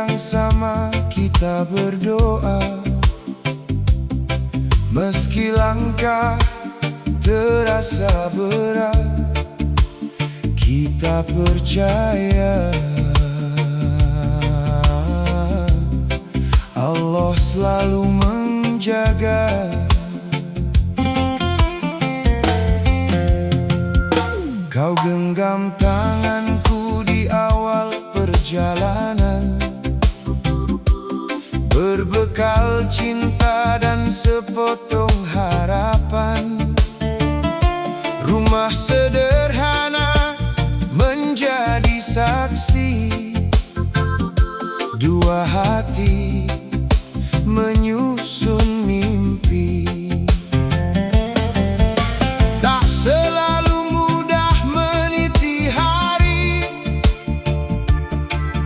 yang sama kita berdoa. Meski langkah terasa berat, kita percaya Allah selalu menjaga. Kau genggam tanganku di awal perjalanan, berbekal cinta dan sepotong harapan. Rumah sederhana menjadi saksi, dua hati menyusun mimpi. Tak selalu mudah meniti hari,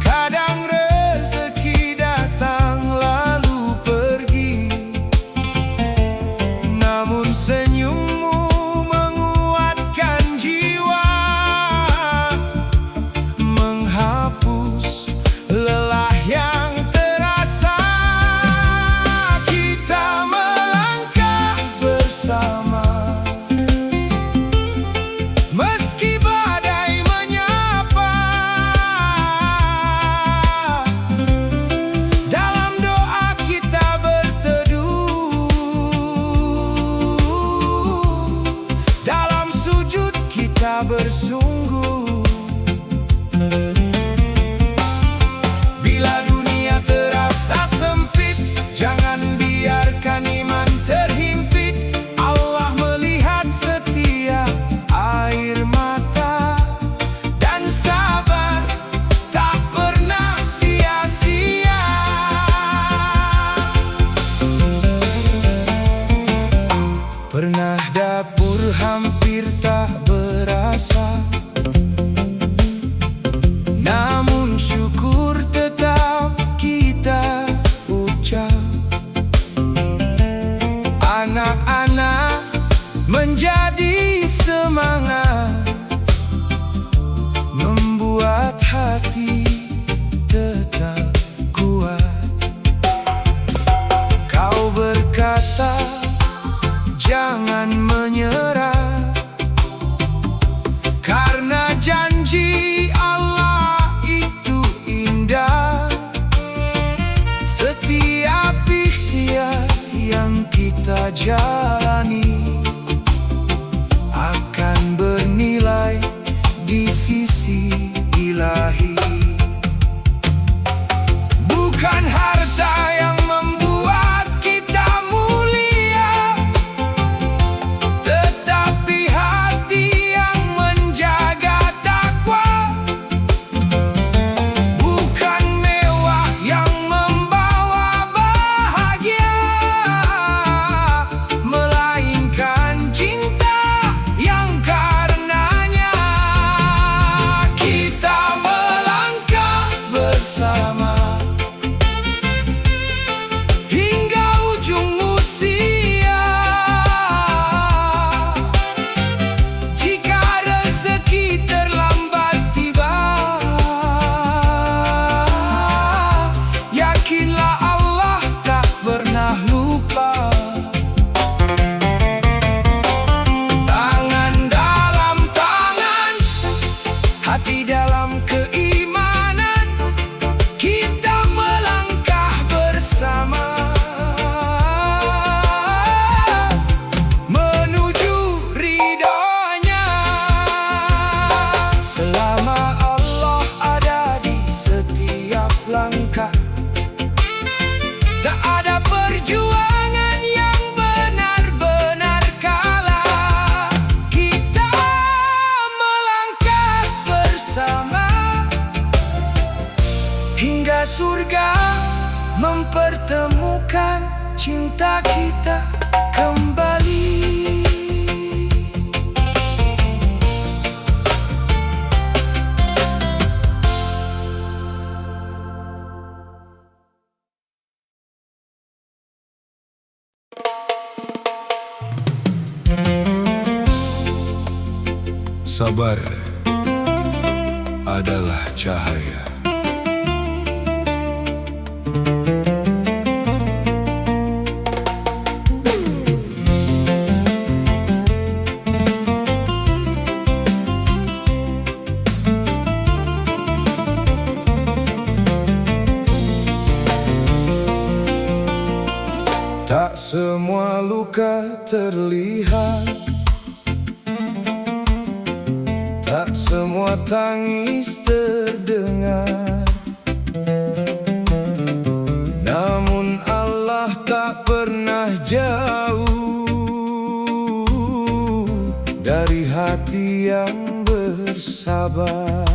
kadang rezeki datang lalu pergi. Namun senyummu menguatkan jiwa, menghapus lelah yang terasa. Kita melangkah bersama, meski badai menyapa. Dalam doa kita berteduh, dalam sujud kita bersungguh. Bila dunia terasa sempit, jangan biarkan iman terhimpit. Allah melihat setiap air mata, dan sabar tak pernah sia-sia. Pernah dapur hampir tak berasa, namun syukur tetap kita ucap. Anak-anak menjadi semangat, membuat hati tetap kuat. Kau berkata, jangan menyerah, karena janji Allah itu indah. Setiap ikhtiar yang kita jalani akan bernilai di sisi Ilahi. Bukan harta yang membuat kita mulia, tetapi hati yang menjaga takwa. Bukan mewah yang membawa bahagia, melainkan cinta yang karenanya kita melangkah bersama hingga ujung usia. Jika rezeki terlambat tiba, yakinlah Allah tak pernah lupa. Tangan dalam tangan, hati dalam keimanan, kita melangkah bersama menuju ridhonya. Selama Allah ada di setiap langkah, tak ada perjuangan yang benar-benar kalah. Kita melangkah bersama hingga surga mempertemukan cinta kita kembali. Sabar adalah cahaya semua luka terlihat, tak semua tangis terdengar. Namun Allah tak pernah jauh dari hati yang bersabar.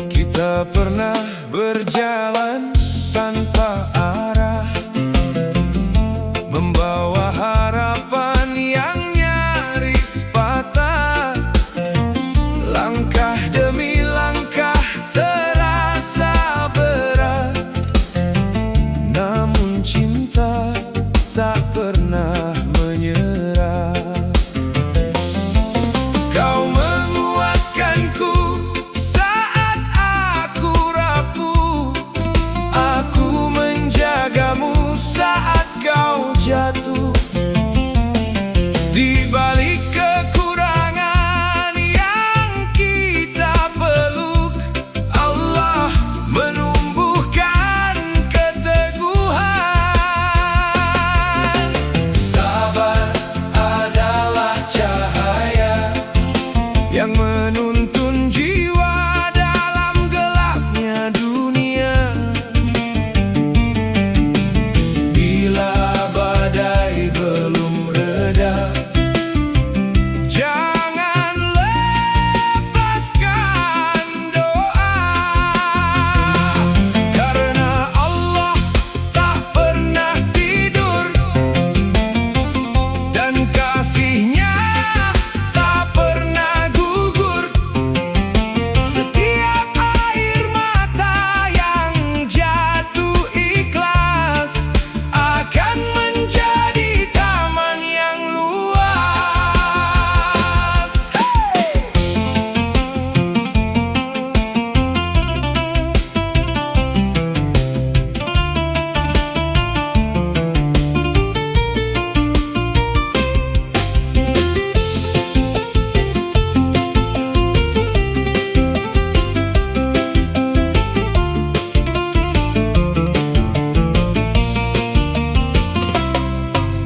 Kita pernah berjalan tanpa arah, membawa harapan yang nyaris patah. Langkah demi langkah terasa berat, namun cinta tak pernah menyerah. Kau menguatkanku saat aku rapuh, aku menjagamu saat kau jatuh. Di balik kekurangan yang kita peluk, Allah menumbuhkan keteguhan. Sabar adalah cahaya yang menuntun jiwa dalam gelapnya dunia. Bila badai belum reda, jangan lepaskan doa, karena Allah tak pernah tidur dan kasih-Nya tak pernah gugur. Setiap air mata yang jatuh ikhlas akan menjadi taman yang luas.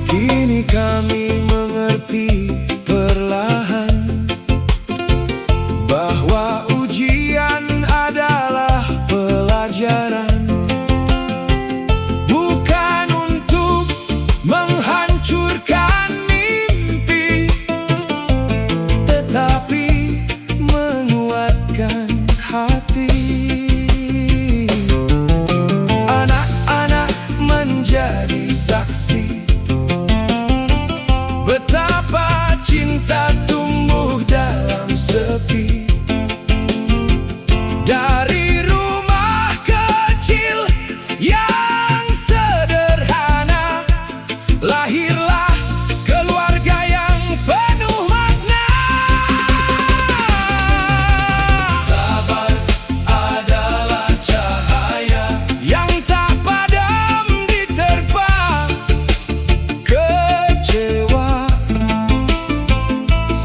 Kini kami mengerti perlahan bahwa ujian adalah pelajaran, bukan untuk menghancurkan mimpi, tetapi menguatkan hati. Anak-anak menjadi saksi betapa cinta tumbuh dalam sepi. Dari rumah kecil yang sederhana, lahirlah keluarga yang penuh makna. Sabar adalah cahaya yang tak padam diterpa kecewa.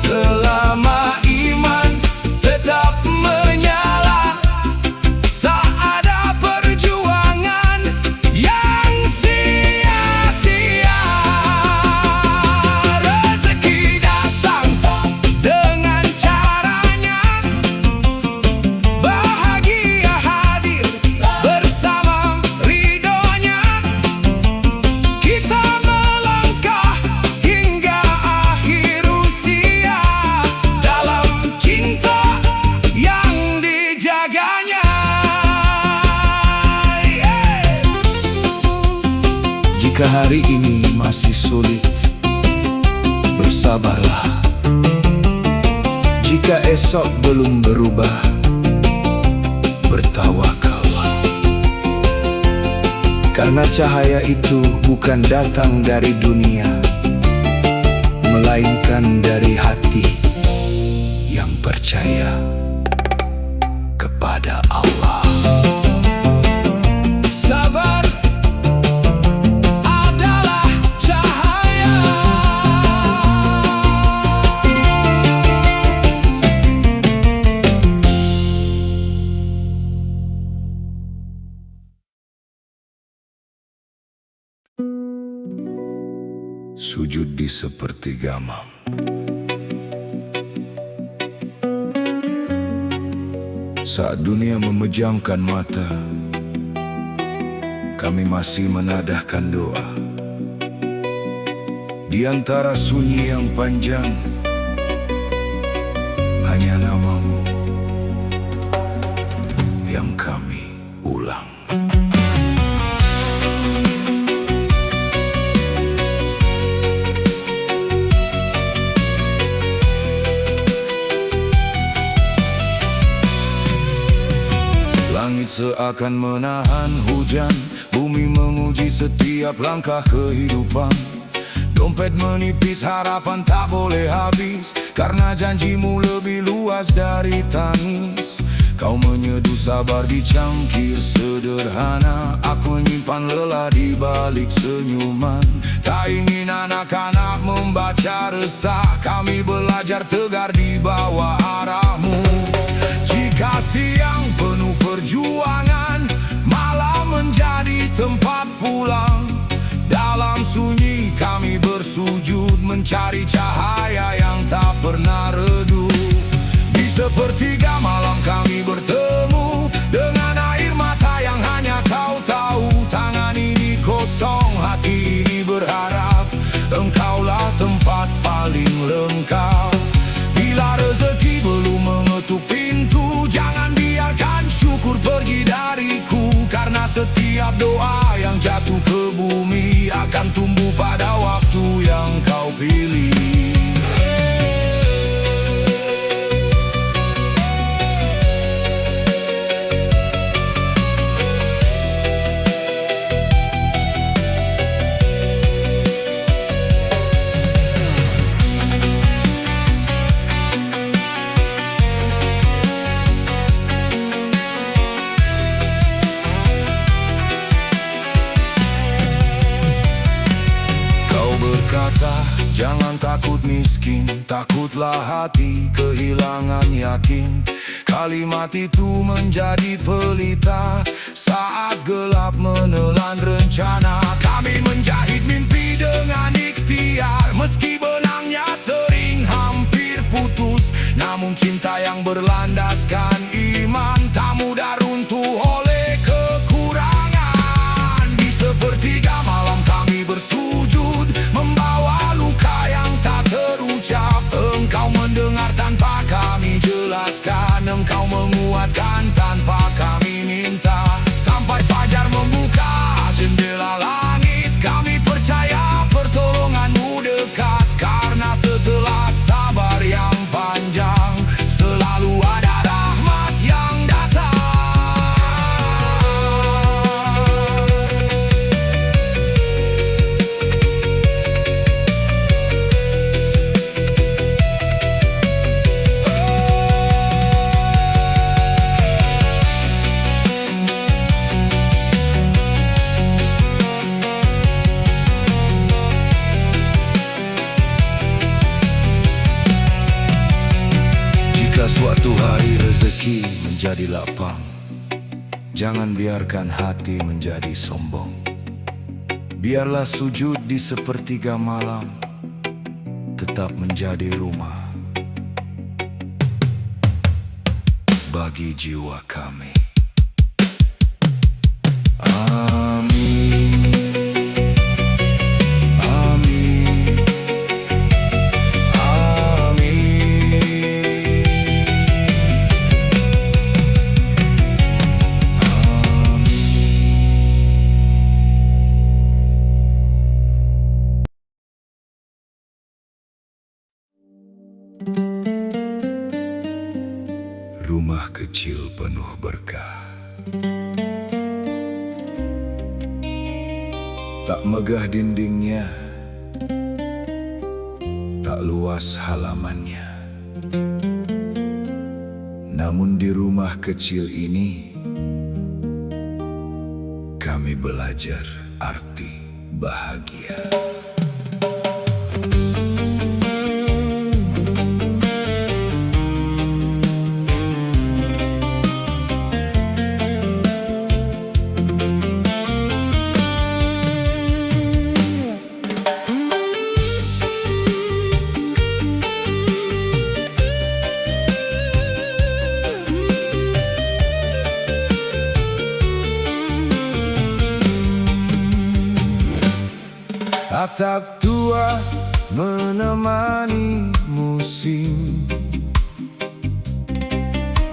Selama iman tetap menyala, tak ada perjuangan yang sia-sia. Rezeki datang dengan caranya, bahagia hadir bersama ridhonya. Kita melangkah hingga akhir usia dalam cinta yang dijaganya. Jika hari ini masih sulit, bersabarlah. Jika esok belum berubah, bertawakallah. Karena cahaya itu bukan datang dari dunia, melainkan dari hati yang percaya kepada Allah. Sabar adalah cahaya. bersujud di sepertiga malam. Saat dunia memejamkan mata, kami masih menadahkan doa. Di antara sunyi yang panjang, hanya namamu yang kami ulang. Langit seakan menahan hujan, bumi menguji setiap langkah kehidupan. Dompet menipis, harapan tak boleh habis, karena janjimu lebih luas dari tangis. Kau menyeduh sabar di cangkir sederhana, aku menyimpan lelah di balik senyuman. Tak ingin anak-anak membaca resah, kami belajar tegar di bawah arahmu. Jika siang penuh perjuangan, malam menjadi tempat pulang. Dalam sunyi kami bersujud, mencari cahaya yang tak pernah redup. Di sepertiga malam kami bertemu dengan air mata yang hanya kau tahu. Tangan ini kosong, hati ini berharap engkaulah tempat paling lengkap. Bila rezeki belum mengetuk pintu, jangan biarkan syukur pergi dariku, karena setiap doa yang jatuh ke bumi akan tumbuh pada waktu yang kau pilih. Jangan takut miskin, takutlah hati kehilangan yakin. Kalimat itu menjadi pelita saat gelap menelan rencana. Kami menjahit mimpi dengan ikhtiar, meski benangnya sering hampir putus. Namun cinta yang berlandaskan iman tak mudah runtuh oleh kekurangan. Di sepertiga malam kami bersujud, membawa luka yang tak terucap. Engkau mendengar tanpa kami jelaskan, engkau menguatkan tanpa kami minta. Sampai fajar membuka jendela langit, kami percaya pertolonganmu dekat. Karena setelah sabar yang panjang, selalu ada rahmat yang datang. Jika suatu hari rezeki menjadi lapang, jangan biarkan hati menjadi sombong. Biarlah sujud di sepertiga malam tetap menjadi rumah bagi jiwa kami. Amin. Amin. Rumah kecil penuh berkah, tak megah dindingnya, tak luas halamannya. Namun di rumah kecil ini, kami belajar arti bahagia. atap tua menemani musim.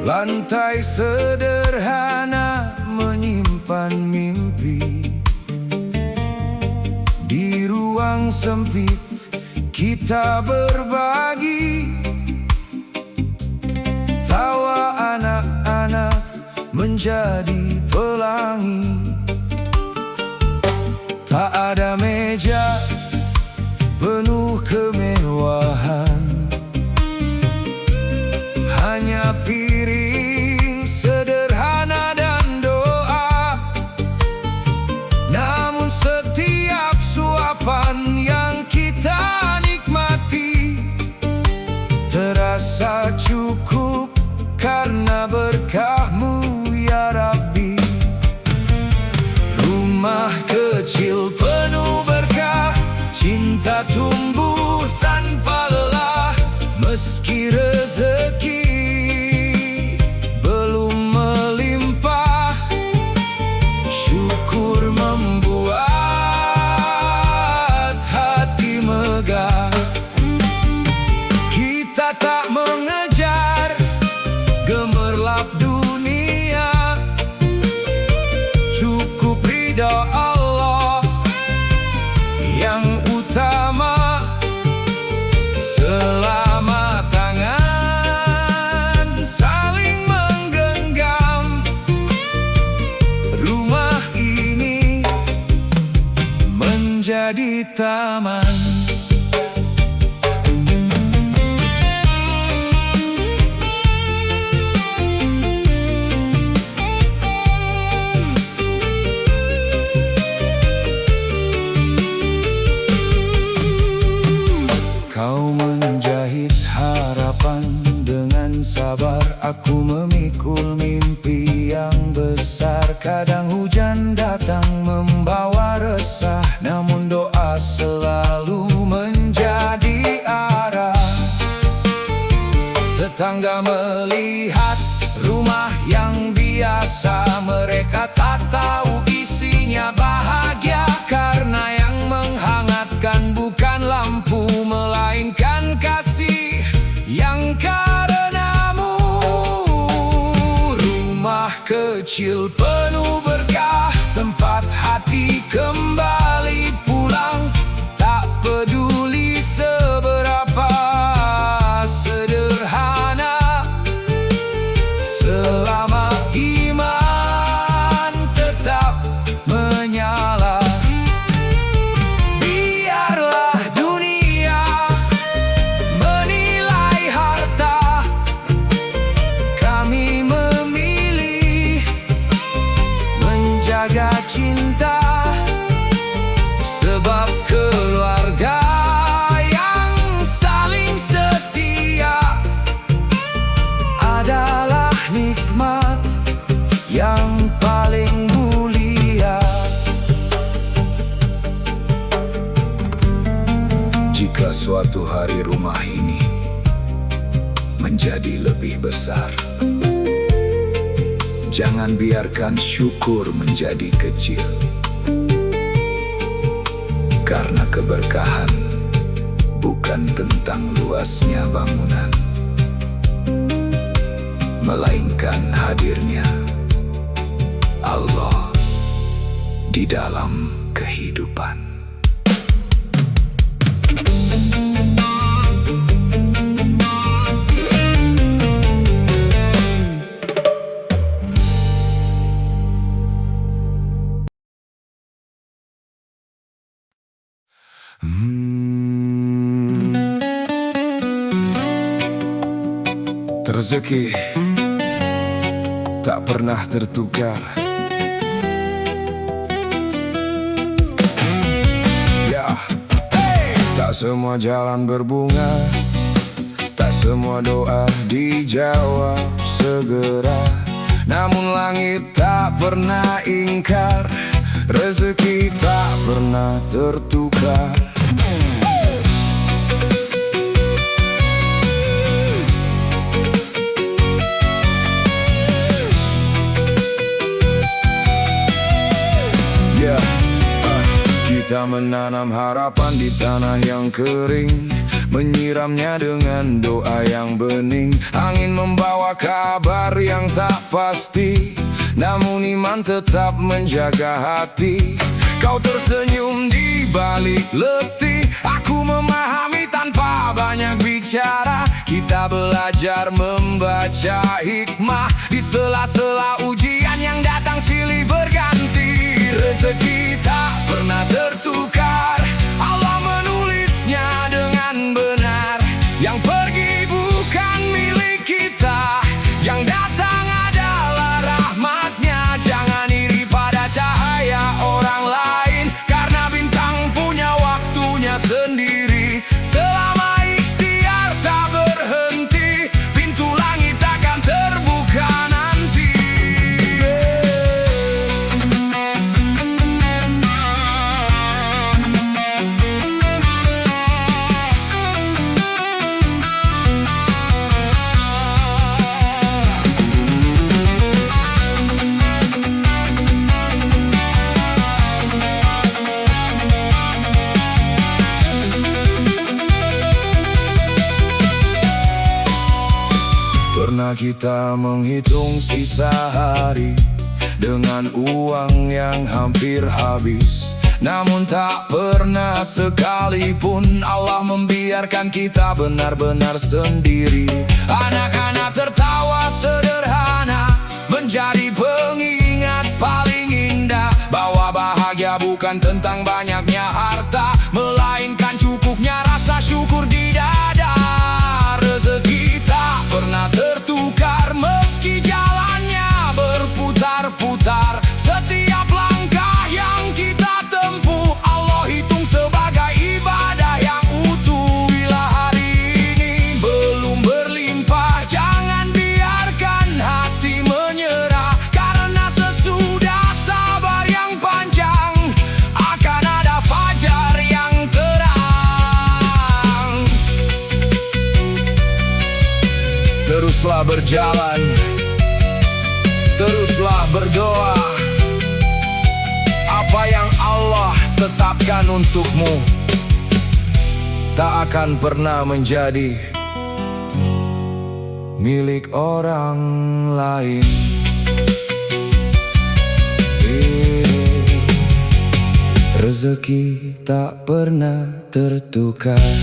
Lantai sederhana menyimpan mimpi. Di ruang sempit kita berbagi. Tawa anak-anak menjadi pelangi. Tak ada meja penuh kemewahan, hanya piring sederhana dan doa. Namun setiap suapan yang kita nikmati terasa cukup karena berkah-Mu ya Rabbi. Rumah kecil penuh berkah, cinta tumbuh tanpa lelah. Meski rezeki belum melimpah, syukur membuat hati megah. Kita tak mengejar gemerlap dunia, cukup ridha Allah yang utama. Selama tangan saling menggenggam, rumah ini menjadi taman. Kau menjahit harapan dengan sabar, aku memikul mimpi yang besar. Kadang hujan datang membawa resah, namun doa selalu menjadi arah. Tetangga melihat rumah yang biasa, mereka tak tahu isinya bahagia. Karena yang menghangatkan bukan lampu, melainkan kasih yang karenamu. Rumah kecil penuh berkah, tempat hati kembali pulang. Tak peduli seberapa sederhana, selama iman tetap menyala. Biarlah dunia menilai harta, kami memilih menjaga cinta. Sebab keluarga yang saling setia adalah nikmat yang paling mulia. Jika suatu hari rumah ini menjadi lebih besar, jangan biarkan syukur menjadi kecil. Karena keberkahan bukan tentang luasnya bangunan, melainkan hadirnya Allah di dalam kehidupan. Rezeki tak pernah tertukar. Ya, tak semua jalan berbunga, tak semua doa dijawab segera. Namun langit tak pernah ingkar, rezeki tak pernah tertukar. Kita menanam harapan di tanah yang kering, menyiramnya dengan doa yang bening. Angin membawa kabar yang tak pasti, namun iman tetap menjaga hati. Kau tersenyum di balik letih, aku memahami tanpa banyak bicara. Kita belajar membaca hikmah di sela-sela ujian yang datang silih berganti. Rezeki tak pernah tertukar, Allah menulisnya dengan benar. Yang pergi bukan milik kita, yang datang adalah rahmatnya. Jangan iri pada cahaya orang lain, karena bintang punya waktunya sendiri. Selama ikhtiar tak berhenti, pintu langit akan terbuka nanti. Pernah kita menghitung sisa hari dengan uang yang hampir habis, namun tak pernah sekalipun Allah membiarkan kita benar-benar sendiri. Anak-anak tertawa sederhana menjadi pengingat paling indah, bahwa bahagia bukan tentang banyaknya harta, melainkan cukupnya rasa syukur di dada. Rezeki tak pernah tertukar, meski jalannya berputar-putar. Setiap langkah yang kita tempuh, Allah hitung sebagai ibadah yang utuh. Bila hari ini belum berlimpah, jangan biarkan hati menyerah, karena sesudah sabar yang panjang akan ada fajar yang terang. Teruslah berjalan, teruslah berdoa. Apa yang Allah tetapkan untukmu tak akan pernah menjadi milik orang lain. Rezeki tak pernah tertukar.